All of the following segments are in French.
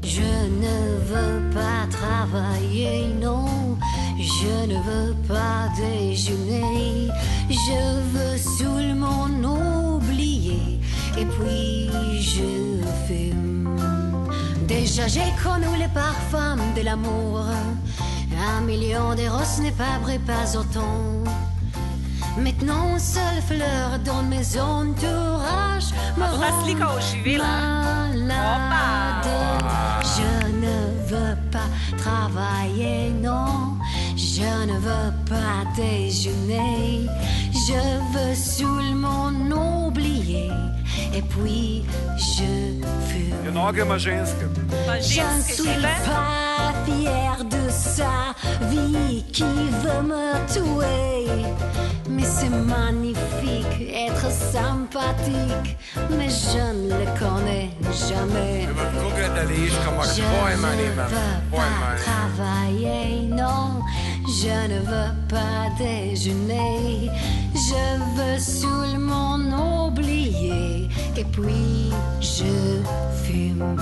Je ne veux pas travailler, non. Je ne veux pas déjeuner. Je veux seulement oublier. Et puis je fume. Déjà j'ai connu les parfums de l'amour. 1 million de roses n'est pas vrai, pas autant. Maintenant, seule fleur dans mes entourages me rend malade. Je ne veux pas travailler, non. Je ne veux pas déjeuner. Je veux seulement oublier. Et puis, je fume. Je ne suis pas fière de sa vie qui veut me tuer. Mais c'est magnifique, être sympathique. Mais je ne le connais jamais. Je ne veux pas travailler, non. Je ne veux pas déjeuner. Je veux seulement oublier. Et puis je fume.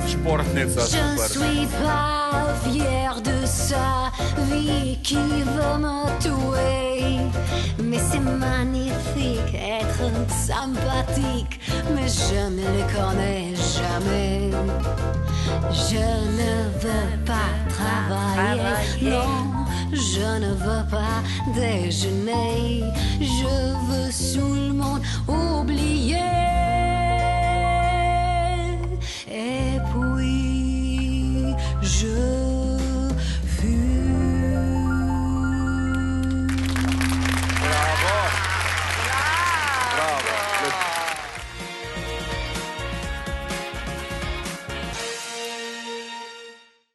Športnica. Je ne suis pas fière de sa vie qui veut me tuer. Mais c'est magnifique, être sympathique. Mais je ne le connais jamais. Je ne veux pas travailler, non. Je ne veux pas déjeuner. Je veux seulement oublier.